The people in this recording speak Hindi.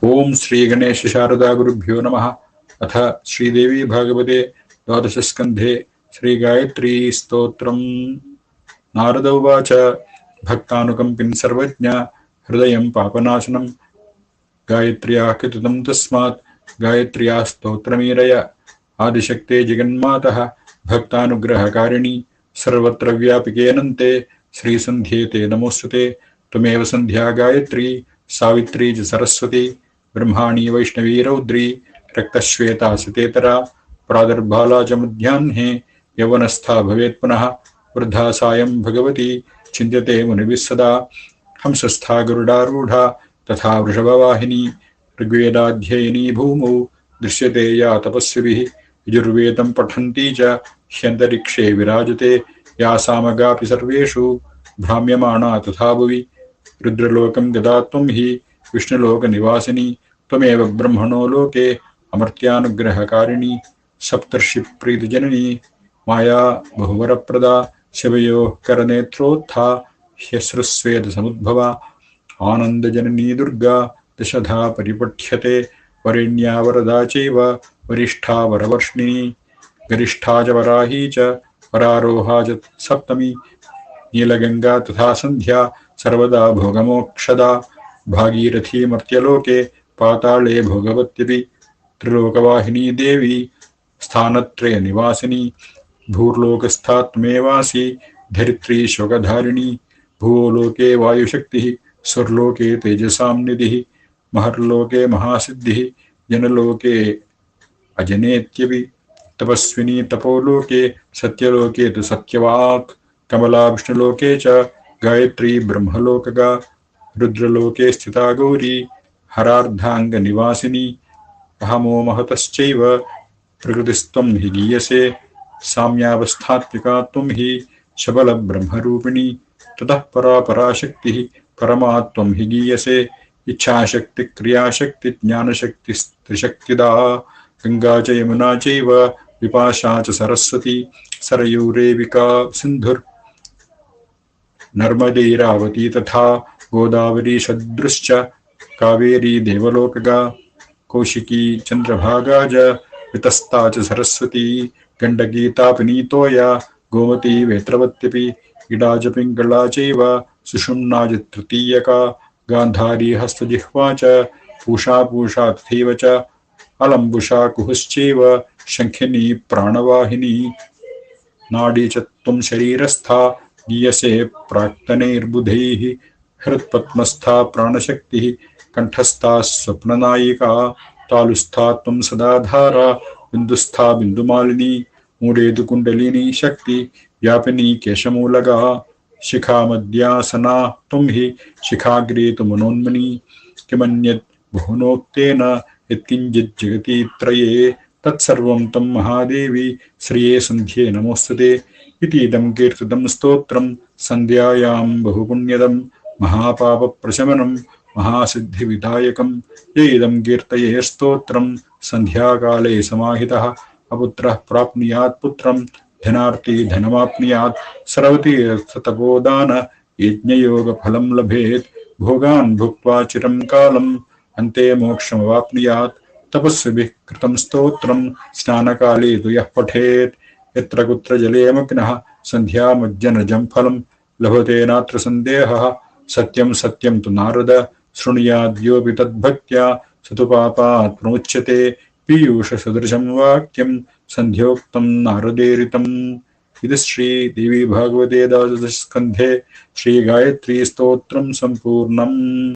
ओम श्री गणेश शारदा गुरुभ्यो नमः। अथ श्रीदेवी भागवते द्वादश स्कंधे श्री गायत्री स्तोत्रम्। नारद उवाच भक्तानुकंपिन् सर्वज्ञ हृदयं पापनाशनं गायत्र्याः कृतं तस्मात् गायत्र्याः स्तोत्रमीरय। आदिशक्ते जगन्मातः भक्तानुग्रहकारिणी सर्वत्र व्यापिकेऽनन्ते श्रीसन्ध्ये ते नमोऽस्तुते। त्वमेव सन्ध्या गायत्री सावित्री च सरस्वती ब्रह्माणी वैष्णवी रौद्री रक्तश्वेता सितेतरा प्रादुर्बाला च मध्याह्ने यौवनस्था भवेत् पुनः वृद्धा सायं भगवती चिन्त्यते मुनिभिः सदा। हंसस्था गरुडारूढा तथा वृषभवाहिनी ऋग्वेदाध्ययनी भूमौ दृश्यते या तपस्विभिः। यजुर्वेदं पठन्ती च ह्यन्तरिक्षे विराजते या सामगापि सर्वेषु भ्राम्यमाणा तथा भुवि। रुद्रलोकं गदा त्वं हि विष्णुलोकनिवासिनी त्वमेव ब्रह्मणो लोके अमर्त्यानुग्रहकारिणी सप्तर्षिप्रीतिजननी माया बहुवरप्रदा शिवयोः करनेत्रोत्था ह्यश्रुस्वेदसमुद्भवा। आनन्दजननी दुर्गा दशधा परिपठ्यते वरेण्या वरदा चैव वरिष्ठा वरवर्ष्णिनी गरिष्ठा च वराही च वरारोहा च सप्तमी। नीलगंगा तथा संध्या सर्वदा भोगमोक्षदा भागीरथी मर्त्यलोके पाताले भोगवत्यपि। त्रिलोकवाहिनी देवी स्थानत्रय निवासिनी भूर्लोकस्था त्वमेवासि धरित्री शोकधारिणी। भूलोके वायुशक्तिः स्वर्लोके तेजसां निधिः महर्लोके महासिद्धिः जनलोके अजनेत्यपि। तपस्विनी तपोलोके सत्यलोके तु सत्यवाक् कमला विष्णुलोके च गायत्री ब्रह्मलोकगा। रुद्रलोके स्थिता गौरी हरार्धांगनिवासिनी अहमो महतश्चैव प्रकृतिस्त्वं हि गीयसे। साम्यावस्थात्मिका त्वं हि शबलब्रह्मरूपिणी ततः परा पराशक्तिः परमा त्वं हि गीयसे। इच्छाशक्ति क्रियाशक्ति ज्ञानशक्ति त्रिशक्तिदा गंगा च यमुना चैव विपाशा च सरस्वती सरयूरेविका सिन्धुर् नर्मदैरावती तथा गोदावरी सदृश्च कावेरी देवलोकगा। कौशिकी चंद्रभागा च वितस्ता च सरस्वती गंडकी तापिनी तोया गोमती वेत्रवत्यपि। इडा च पिंगला चैव सुषुम्ना च तृतीयका गांधारी हस्तजिह्वा च पूषा पूषा तथैव च अलम्बुषा कुहुश्चैव शंखिनी प्राणवाहिनी। नाडी च त्वं शरीरस्था गीयसे प्राक्तनैर्बुधैः हृत्पद्मस्था प्राणशक्तिः कंठस्था स्वप्ननायिका। तालुस्था त्वं सदा धारा बिन्दुस्था बिन्दुमालिनी मूलेदु कुण्डलिनी शक्ति व्यापिनी केशमूलगा। शिखा मध्यासना त्वं हि शिखाग्रे तु मनोन्मनी किमन्यत् बहुनोक्तेन यत्किञ्चित् जगति त्रये तत्सर्वं तं महादेवी श्रिये सन्ध्ये नमोस्तुते। इतीदं कीर्तितं स्तोत्रं सन्ध्यायां बहुपुण्यदं महापापप्रशमनं महासिद्धिविदायकं। य इदं कीर्तये स्तोत्रं सन्ध्याकाले समाहितः अपुत्रः प्राप्नुयात् पुत्रं धनार्थी धनमाप्नुयात् सर्वतीर्थतपोदान यज्ञयोगफलं लभेत्। भोगान् भुक्त्वा चिरं कालम् अन्ते मोक्षमवाप्नुयात्। तपस्विभिः कृतं स्तोत्रं स्नानकाले तु यः पठेत् यत्र कुत्र जले मग्नः सन्ध्यामज्जनजं फलं लभते नात्र सन्देहः। सत्यं सत्यं तु नारद शृणुयाद्योऽपि तद्भक्त्या स तु पापात् प्रमुच्यते। पीयूषसदृशं वाक्यं सन्ध्योक्तं नारदेरितम्। इति श्रीदेवी भागवते द्वादशस्कन्धे श्रीगायत्री स्तोत्रं सम्पूर्णम्।